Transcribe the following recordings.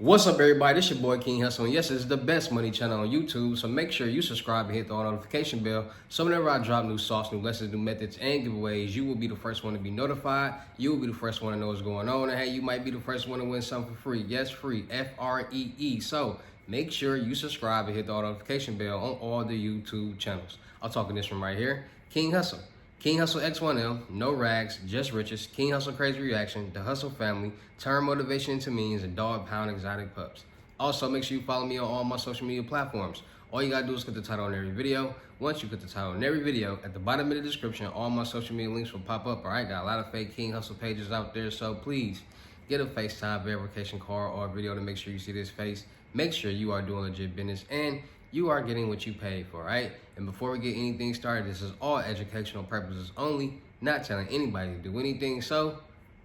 What's up, everybody? This your boy King Hussle, and yes, it's the best money channel on YouTube. So make sure you subscribe and hit the notification bell. So whenever I drop new sauce, new lessons, new methods, and giveaways, you will be the first one to be notified. You will be the first one to know what's going on, and hey, you might be the first one to win something for free. Yes, free, F-R-E-E. So make sure you subscribe and hit the notification bell on all the YouTube channels. I'm talking this one right here, King Hussle. King Hussle X1L, no rags, just riches, King Hussle Crazy Reaction, the Hussle Family, turn motivation into means, and dog pound exotic pups. Also, make sure you follow me on all my social media platforms. All you gotta do is click the title on every video. Once you click the title on every video, at the bottom of the description, all my social media links will pop up. All right, got a lot of fake King Hussle pages out there, so please get a FaceTime verification card or a video to make sure you see this face. Make sure you are doing legit business and you are getting what you paid for, right? And before we get anything started, this is all educational purposes only, not telling anybody to do anything. So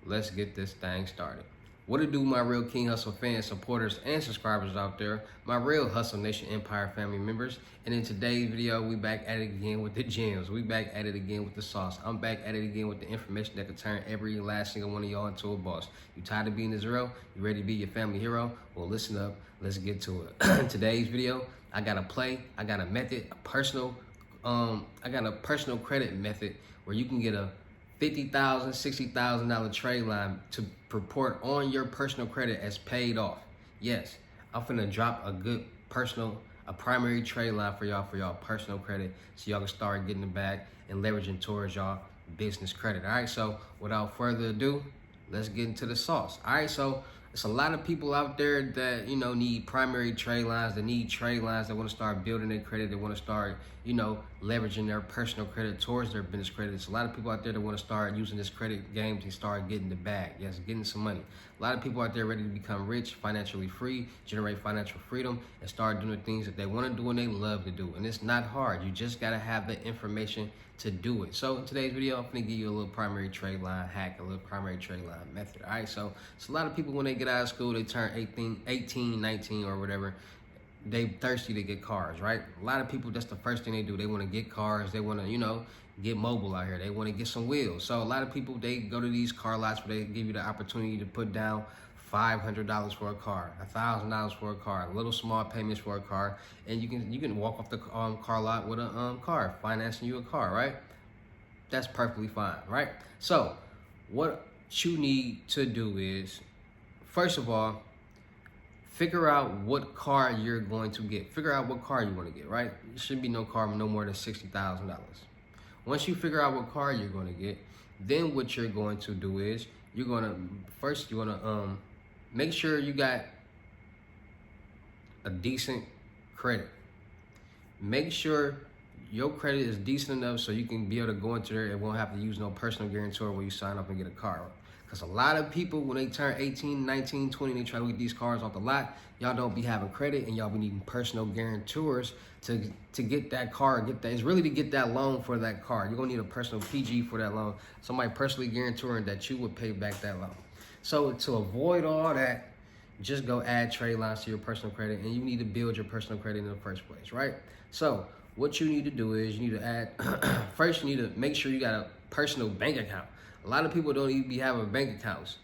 let's get this thing started. What it do, my real King Hussle fans, supporters, and subscribers out there, my real Hussle Nation Empire family members. And in today's video, we back at it again with the gems. We back at it again with the sauce. I'm back at it again with the information that can turn every last single one of y'all into a boss. You tired of being a zero? You ready to be your family hero? Well, listen up. Let's get to it. In today's video, I got a play, I got a method, I got a personal credit method where you can get a $50,000, $60,000 trade line to report on your personal credit as paid off. Yes, I'm finna drop a good a primary trade line for y'all personal credit so y'all can start getting it back and leveraging towards y'all business credit. All right, so without further ado, let's get into the sauce. All right, so it's a lot of people out there that, need primary trade lines, that need trade lines, that want to start building their credit, they want to start, leveraging their personal credit towards their business credit. It's a lot of people out there that want to start using this credit game to start getting the bag, yes, getting some money. A lot of people out there ready to become rich, financially free, generate financial freedom, and start doing the things that they want to do and they love to do. And it's not hard. You just got to have the information to do it. So in today's video, I'm going to give you a little primary trade line hack, a little primary trade line method. All right, so it's a lot of people when they get out of school, they turn 18, 19 or whatever, they thirsty to get cars, right? A lot of people, that's the first thing they do. They want to get cars. They want to, get mobile out here. They want to get some wheels. So a lot of people, they go to these car lots where they give you the opportunity to put down $500 for a car, $1,000 for a car, little small payments for a car, and you can walk off the car lot with a car, financing you a car, right? That's perfectly fine, right? So what you need to do is, first of all, figure out what car you're going to get. Figure out what car you want to get, right? It should be no car no more than $60,000. Once you figure out what car you're going to get, then what you're going to do is you're going to make sure you got a decent credit. Make sure your credit is decent enough so you can be able to go into there and won't have to use no personal guarantor when you sign up and get a car. Because a lot of people, when they turn 18, 19, 20, they try to get these cars off the lot, y'all don't be having credit and y'all be needing personal guarantors to get that car, it's really to get that loan for that car. You're gonna need a personal PG for that loan. Somebody personally guaranteeing that you would pay back that loan. So to avoid all that, just go add trade lines to your personal credit, and you need to build your personal credit in the first place, right? So what you need to do is you need to add, first you need to make sure you got a personal bank account. A lot of people don't even be having bank accounts.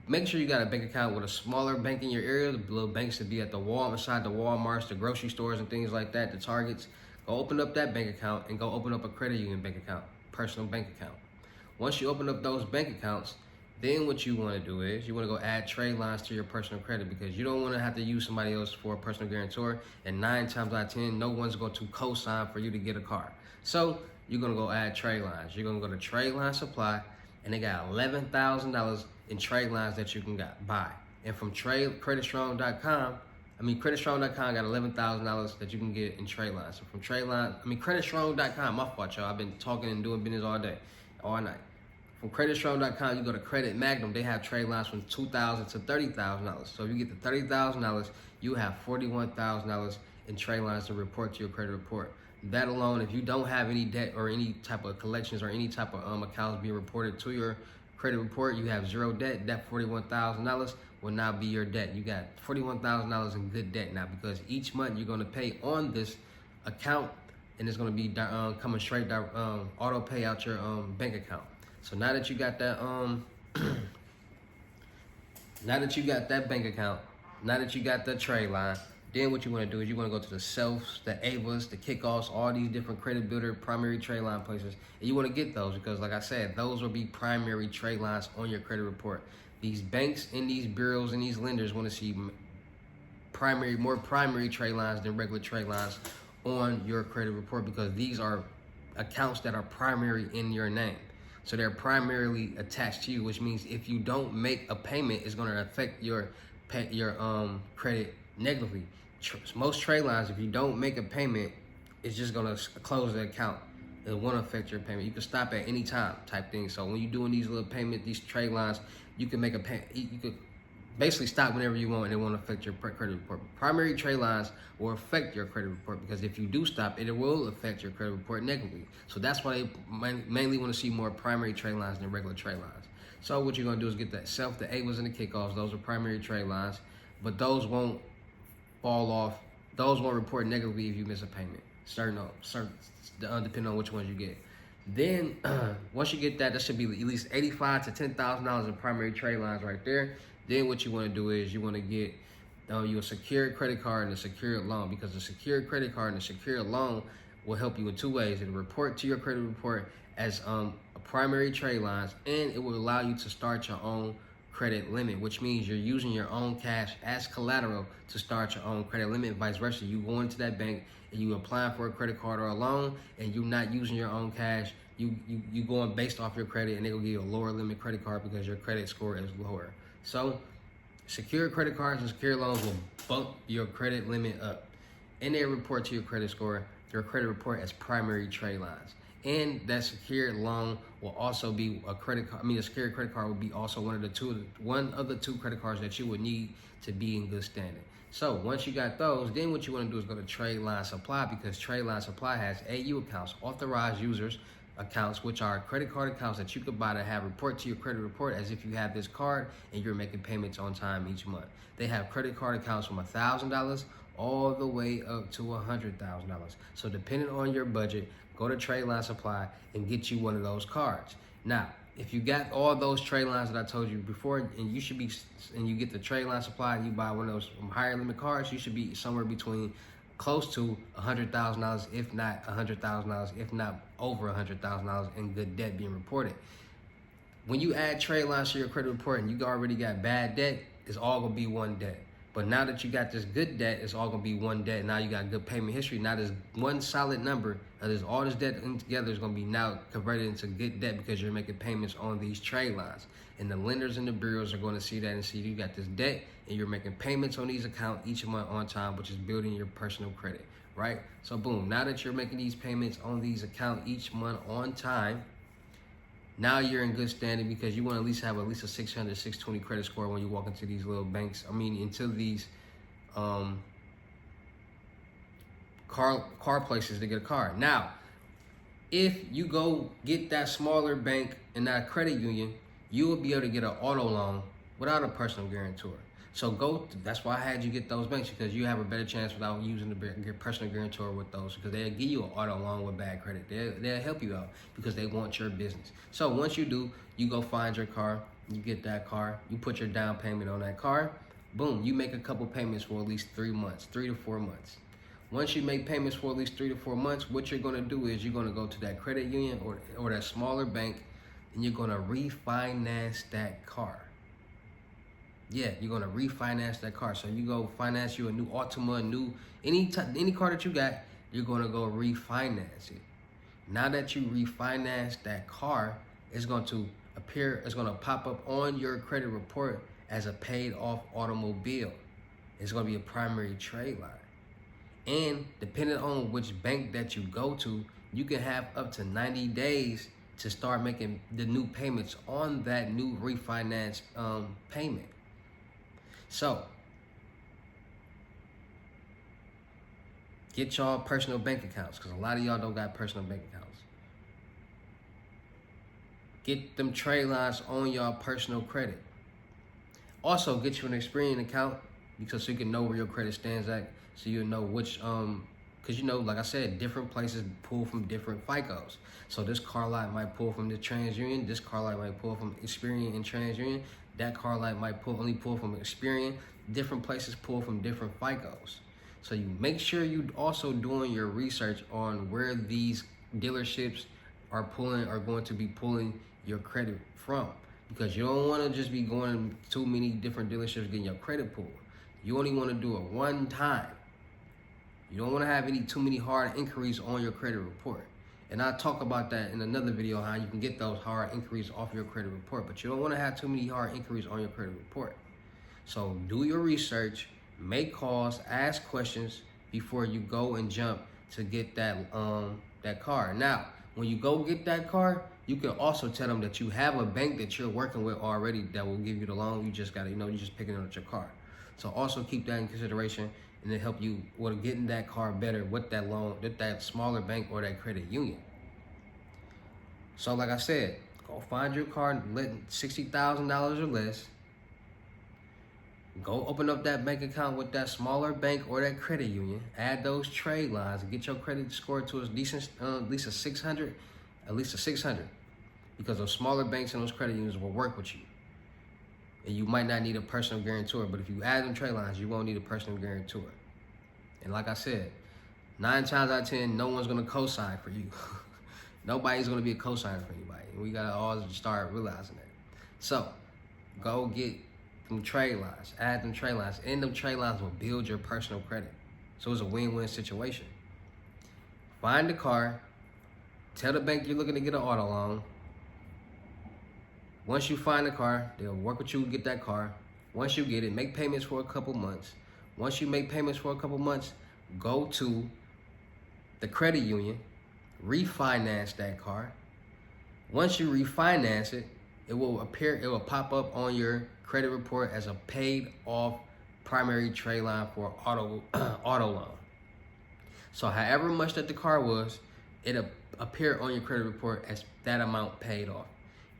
Make sure you got a bank account with a smaller bank in your area. The little banks to be at the wall, beside the Walmarts, the grocery stores and things like that, the Targets. Go open up that bank account and go open up a credit union bank account, personal bank account. Once you open up those bank accounts, then what you want to do is you want to go add trade lines to your personal credit, because you don't want to have to use somebody else for a personal guarantor, and 9 times out of 10, no one's going to co-sign for you to get a car. So you're going to go add trade lines. You're going to go to Trade Line Supply, and they got $11,000 in trade lines that you can buy. And from creditstrong.com got $11,000 that you can get in trade lines. So from creditstrong.com, my fault, y'all. I've been talking and doing business all day, all night. From creditstrong.com, you go to Credit Magnum. They have trade lines from $2,000 to $30,000. So if you get the $30,000, you have $41,000 in trade lines to report to your credit report. That alone, if you don't have any debt or any type of collections or any type of accounts being reported to your credit report, you have zero debt. That $41,000 will now be your debt. You got $41,000 in good debt now, because each month you're going to pay on this account, and it's going to be coming straight auto pay out your bank account. So now that you got that bank account, now that you got the Tradeline, then what you want to do is you want to go to the Selfs, the Avas, the Kickoffs, all these different credit builder, primary Tradeline places. And you want to get those because, like I said, those will be primary Tradelines on your credit report. These banks and these bureaus and these lenders want to see more primary Tradelines than regular Tradelines on your credit report because these are accounts that are primary in your name. So they're primarily attached to you, which means if you don't make a payment, it's going to affect your credit negatively. Most Tradelines, if you don't make a payment, it's just going to close the account. It won't affect your payment. You can stop at any time type thing. So when you're doing these little payments, these Tradelines, you can make a payment. You could basically stop whenever you want and it won't affect your credit report. Primary Tradelines will affect your credit report because if you do stop it, it will affect your credit report negatively. So that's why they mainly want to see more primary Tradelines than regular Tradelines. So what you're going to do is get that Self, the Avas, and the Kickoffs. Those are primary Tradelines, but those won't fall off. Those won't report negatively if you miss a payment. Depending on which ones you get. Then once you get that, should be at least $85,000 to $10,000 in primary Tradelines right there. Then what you want to do is you want to get you a secured credit card and a secured loan because the secured credit card and the secured loan will help you in two ways. It'll report to your credit report as a primary Tradelines, and it will allow you to start your own credit limit, which means you're using your own cash as collateral to start your own credit limit. Vice versa, you go into that bank and you applying for a credit card or a loan, and you're not using your own cash. You going based off your credit, and they will give you a lower limit credit card because your credit score is lower. So, secure credit cards and secure loans will bump your credit limit up, and they report to your credit score, your credit report as primary Tradelines. And that secured loan will also be a credit card. A secured credit card will be also one of the two credit cards that you would need to be in good standing. So once you got those, then what you want to do is go to Tradeline Supply because Tradeline Supply has AU accounts, authorized users accounts, which are credit card accounts that you could buy to have report to your credit report as if you have this card and you're making payments on time each month. They have credit card accounts from $1,000 all the way up to $100,000. So depending on your budget, go to Tradeline Supply and get you one of those cards. Now, if you got all those Tradelines that I told you before, and you get the Tradeline Supply and you buy one of those higher limit cards, you should be somewhere between close to $100,000, if not $100,000, if not over $100,000 in good debt being reported. When you add Tradelines to your credit report and you already got bad debt, it's all gonna be one debt. But now that you got this good debt, it's all gonna be one debt. Now you got good payment history. Now there's one solid number. Now there's all this debt together is gonna be now converted into good debt because you're making payments on these Tradelines. And the lenders and the bureaus are gonna see that and see you got this debt and you're making payments on these accounts each month on time, which is building your personal credit, right? So boom, now that you're making these payments on these accounts each month on time, now you're in good standing because you want to at least have at least a 600, 620 credit score when you walk into these little banks. Into these car places to get a car. Now, if you go get that smaller bank and that credit union, you will be able to get an auto loan without a personal guarantor. So that's why I had you get those banks because you have a better chance without using the personal guarantor with those because they'll give you an auto loan with bad credit. They'll help you out because they want your business. So once you do, you go find your car, you get that car, you put your down payment on that car, boom, you make a couple payments for at least 3 months, 3 to 4 months. Once you make payments for at least 3 to 4 months, what you're gonna do is you're gonna go to that credit union or that smaller bank and you're gonna refinance that car. Yeah, you're gonna refinance that car. So you go finance you a new Altima, any car that you got, you're gonna go refinance it. Now that you refinance that car, it's going to pop up on your credit report as a paid off automobile. It's gonna be a primary Tradeline. And depending on which bank that you go to, you can have up to 90 days to start making the new payments on that new refinance payment. So, get y'all personal bank accounts because a lot of y'all don't got personal bank accounts. Get them Tradelines on y'all personal credit. Also, get you an Experian account because so you can know where your credit stands at. So you'll know which, because like I said, different places pull from different FICOs. So this car lot might pull from the TransUnion. This car lot might pull from Experian and TransUnion. That car lot might only pull from Experian. different places pull from different FICOs. So you make sure you also doing your research on where these dealerships are going to be pulling your credit from, because you don't want to just be going to too many different dealerships getting your credit pulled. You only want to do it one time. You don't want to have too many hard inquiries on your credit report. And I'll talk about that in another video, how you can get those hard inquiries off your credit report. But you don't want to have too many hard inquiries on your credit report. So do your research, make calls, ask questions before you go and jump to get that car. Now, when you go get that car, you can also tell them that you have a bank that you're working with already that will give you the loan. You just got to, you're just picking up your car. So also keep that in consideration, and it help you with getting that car better with that loan, with that smaller bank or that credit union. So like I said, go find your car, $60,000 or less. Go open up that bank account with that smaller bank or that credit union. Add those trade lines and get your credit score to a decent, at least a 600, because those smaller banks and those credit unions will work with you. And you might not need a personal guarantor, but if you add them trade lines, you won't need a personal guarantor. And like I said, 9 times out of 10, no one's gonna co-sign for you. Nobody's gonna be a co-signer for anybody. And we gotta all start realizing that. So go get them trade lines, add them trade lines, and them trade lines will build your personal credit. So it's a win-win situation. Find the car, tell the bank you're looking to get an auto loan. Once you find the car, they'll work with you to get that car. Once you get it, make payments for a couple months. Once you make payments for a couple months, go to the credit union, refinance that car. Once you refinance it, it will pop up on your credit report as a paid off primary trade line for auto loan. So however much that the car was, it'll appear on your credit report as that amount paid off.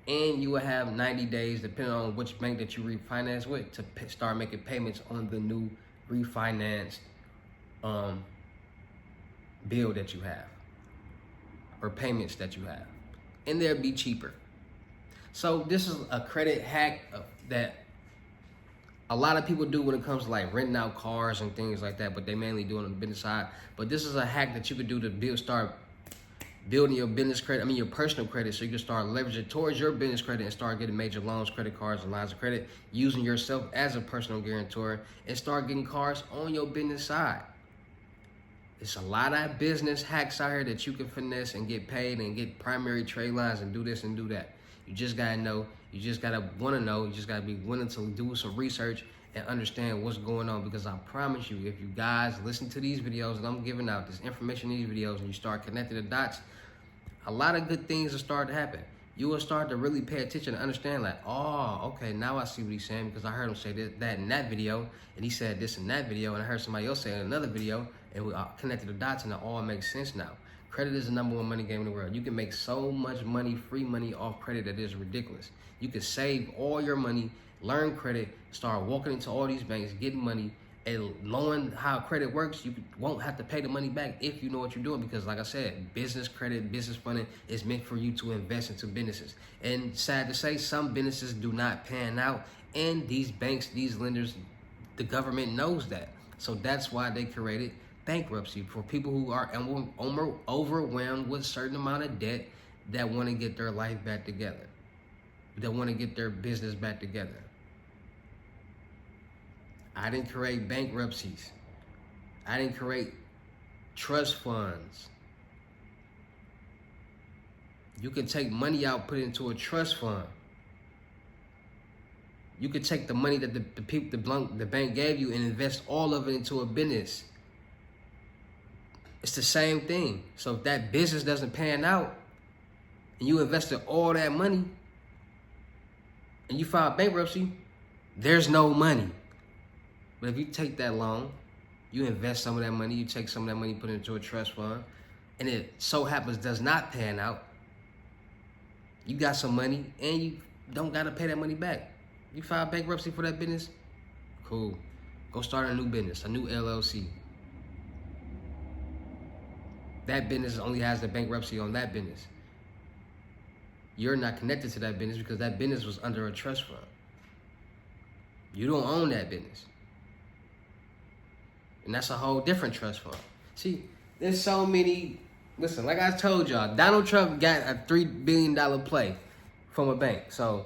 And you will have 90 days, depending on which bank that you refinance with, to start making payments on the new refinanced bill that you have, or payments that you have. And they'll be cheaper. So this is a credit hack that a lot of people do when it comes to like renting out cars and things like that, but they mainly do it on the business side. But this is a hack that you could do to start building your business credit, your personal credit, so you can start leveraging towards your business credit and start getting major loans, credit cards, and lines of credit, using yourself as a personal guarantor, and start getting cars on your business side. It's a lot of business hacks out here that you can finesse and get paid and get primary trade lines and do this and do that. You just gotta know, you just gotta wanna know, you just gotta be willing to do some research and understand what's going on, because I promise you, if you guys listen to these videos and I'm giving out this information in these videos and you start connecting the dots, a lot of good things will start to happen. You will start to really pay attention and understand, like, oh, okay, now I see what he's saying, because I heard him say that in that video, and he said this in that video, and I heard somebody else say it in another video, and we connected the dots, and it all makes sense now. Credit is the #1 money game in the world. You can make so much money, free money off credit, that is ridiculous. You can save all your money, learn credit, start walking into all these banks, getting money, and knowing how credit works. You won't have to pay the money back if you know what you're doing, because like I said, business credit, business funding is meant for you to invest into businesses. And sad to say, some businesses do not pan out, and these banks, these lenders, the government knows that. So that's why they created bankruptcy, for people who are overwhelmed with a certain amount of debt, that want to get their life back together, that want to get their business back together. I didn't create bankruptcies. I didn't create trust funds. You can take money out, put it into a trust fund. You could take the money that the bank gave you and invest all of it into a business. It's the same thing. So if that business doesn't pan out and you invested all that money and you file bankruptcy, there's no money. But if you take that loan, you invest some of that money, you take some of that money, put it into a trust fund, and it so happens does not pan out, you got some money and you don't got to pay that money back. You file bankruptcy for that business, cool. Go start a new business, a new LLC. That business only has the bankruptcy on that business. You're not connected to that business because that business was under a trust fund. You don't own that business. And that's a whole different trust fund. See, there's so many. Listen, like I told y'all, Donald Trump got a $3 billion play from a bank. So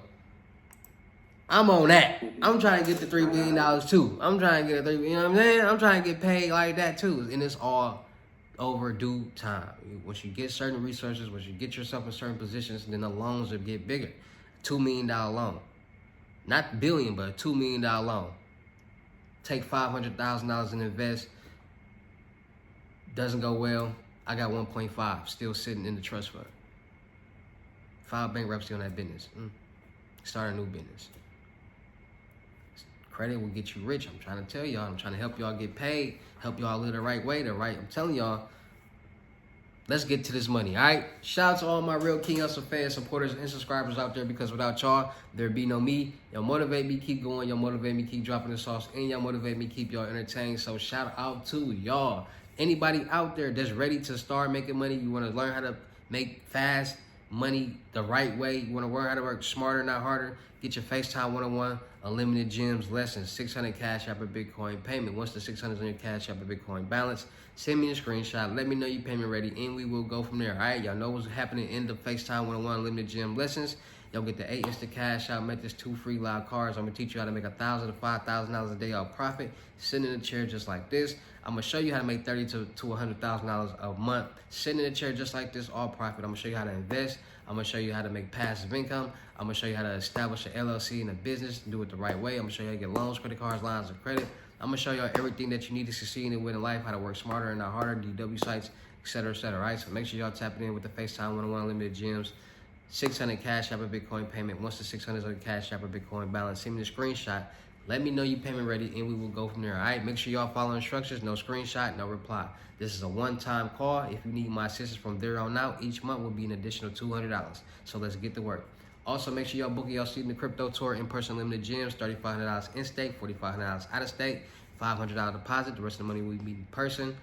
I'm on that. I'm trying to get the $3 billion too. I'm trying to get you know what I'm saying? I'm trying to get paid like that too. And it's all over due time. Once you get certain resources, once you get yourself in certain positions, then the loans will get bigger. $2 million loan. Not billion, but a $2 million loan. Take $500,000 and invest. Doesn't go well. I got 1.5 still sitting in the trust fund. 5 bankruptcy on that business. Start a new business. Credit will get you rich. I'm trying to tell y'all. I'm trying to help y'all get paid. Help y'all live the right way. I'm telling y'all. Let's get to this money, all right? Shout out to all my real King Hussle fans, supporters, and subscribers out there, because without y'all, there'd be no me. Y'all motivate me, keep going. Y'all motivate me, keep dropping the sauce. And y'all motivate me, keep y'all entertained. So shout out to y'all. Anybody out there that's ready to start making money, you want to learn how to make fast money the right way, you want to learn how to work smarter, not harder, get your FaceTime 101, unlimited gems, lessons, 600 Cash App or Bitcoin payment. Once the 600 is on your Cash App or Bitcoin balance, send me a screenshot, let me know your payment ready, and we will go from there, all right? Y'all know what's happening in the FaceTime 101 unlimited gem lessons. Y'all get the 8 instant cash out methods, 2 free live cards. I'm gonna teach you how to make $1,000 to $5,000 a day off profit, sitting in a chair just like this. I'm gonna show you how to make $30,000 to $100,000 a month, sitting in a chair just like this, all profit. I'm gonna show you how to invest. I'm gonna show you how to make passive income. I'm gonna show you how to establish an LLC in a business, do it the right way. I'm gonna show you how to get loans, credit cards, lines of credit. I'm gonna show y'all everything that you need to succeed and win in life, how to work smarter and not harder, DW sites, etc., etc., right? So make sure y'all tap it in with the FaceTime 101 unlimited gems. 600 Cash App or Bitcoin payment. Once the 600 is on the Cash App or Bitcoin balance, send me the screenshot. Let me know you payment ready, and we will go from there. All right. Make sure y'all follow instructions. No screenshot, no reply. This is a one-time call. If you need my assistance from there on out, each month will be an additional $200. So let's get to work. Also, make sure y'all book y'all seat in the crypto tour in-person limited gems. $3,500 in-state, $4,500 out-of-state, $500 deposit. The rest of the money will be in person.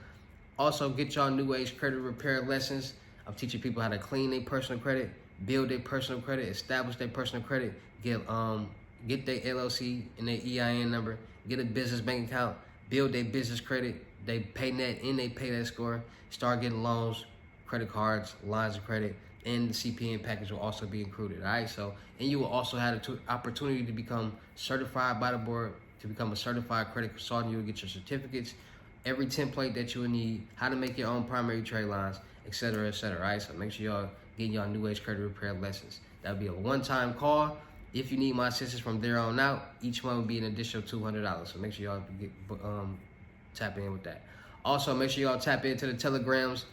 Also, get y'all new age credit repair lessons. I'm teaching people how to clean their personal credit, build their personal credit, establish their personal credit, get their LLC and their EIN number, get a business bank account, build their business credit, they pay net and they pay that score, start getting loans, credit cards, lines of credit, and the CPN package will also be included, all right? So, and you will also have the opportunity to become certified by the board, to become a certified credit consultant. You will get your certificates, every template that you will need, how to make your own primary trade lines, etc., etc., all right? So make sure y'all get y'all new age credit repair lessons. That'll be a one-time call. If you need my assistance from there on out, each month will be an additional $200. So make sure y'all tap in with that. Also, make sure y'all tap into the Telegrams,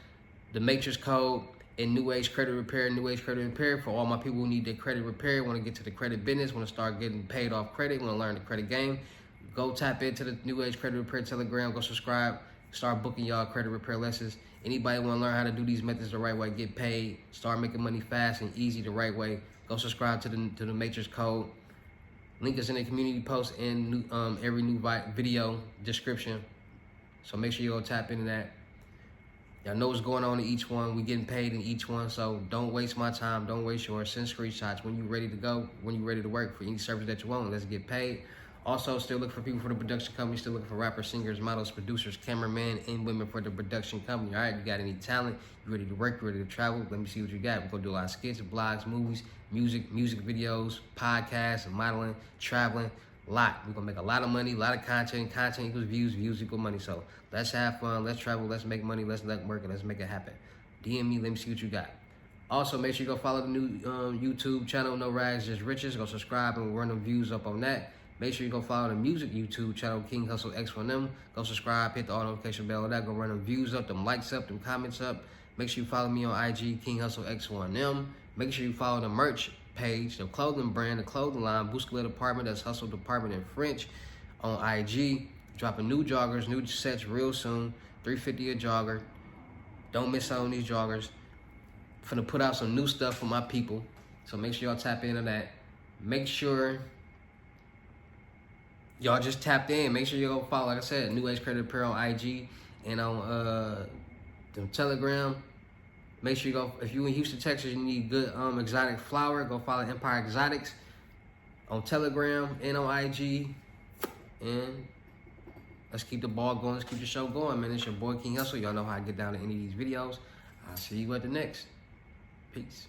the Matrix Code, and New Age Credit Repair. New Age Credit Repair for all my people who need their credit repair, want to get to the credit business, want to start getting paid off credit, want to learn the credit game. Go tap into the New Age Credit Repair Telegram. Go subscribe. Start booking y'all credit repair lessons. Anybody want to learn how to do these methods the right way, get paid, start making money fast and easy the right way, go subscribe to the Matrix Code. Link is in the community post and every new video description. So make sure you go tap into that. Y'all know what's going on in each one. We getting paid in each one, so don't waste my time. Don't waste yours. Send screenshots when you're ready to go, when you're ready to work for any service that you want. Let's get paid. Also, still looking for people for the production company. Still looking for rappers, singers, models, producers, cameramen, and women for the production company. All right, you got any talent? You ready to work? You ready to travel? Let me see what you got. We're going to do a lot of skits, blogs, movies, music videos, podcasts, modeling, traveling, a lot. We're going to make a lot of money, a lot of content. Content equals views, views equal money. So let's have fun. Let's travel. Let's make money. Let's network, and let's make it happen. DM me. Let me see what you got. Also, make sure you go follow the new YouTube channel, No Rags, Just Riches. Go subscribe and we'll run them views up on that. Make sure you go follow the music YouTube channel, King Hussle X1M. Go subscribe, hit the all notification bell, all that. Go run them views up, them likes up, them comments up. Make sure you follow me on IG, King Hussle X1M. Make sure you follow the merch page, the clothing brand, the clothing line, Bousquet Department, that's Hustle Department in French, on IG. Dropping new joggers, new sets real soon. $350 a jogger. Don't miss out on these joggers. Finna put out some new stuff for my people. So make sure y'all tap into that. Make sure y'all just tapped in. Make sure you go follow, like I said, New Age Credit Repair on IG and on the Telegram. Make sure you go, if you in Houston, Texas, you need good exotic flower, go follow Empire Exotics on Telegram and on IG. And let's keep the ball going. Let's keep the show going, man. It's your boy King Hussle. Y'all know how I get down to any of these videos. I'll see you at the next. Peace.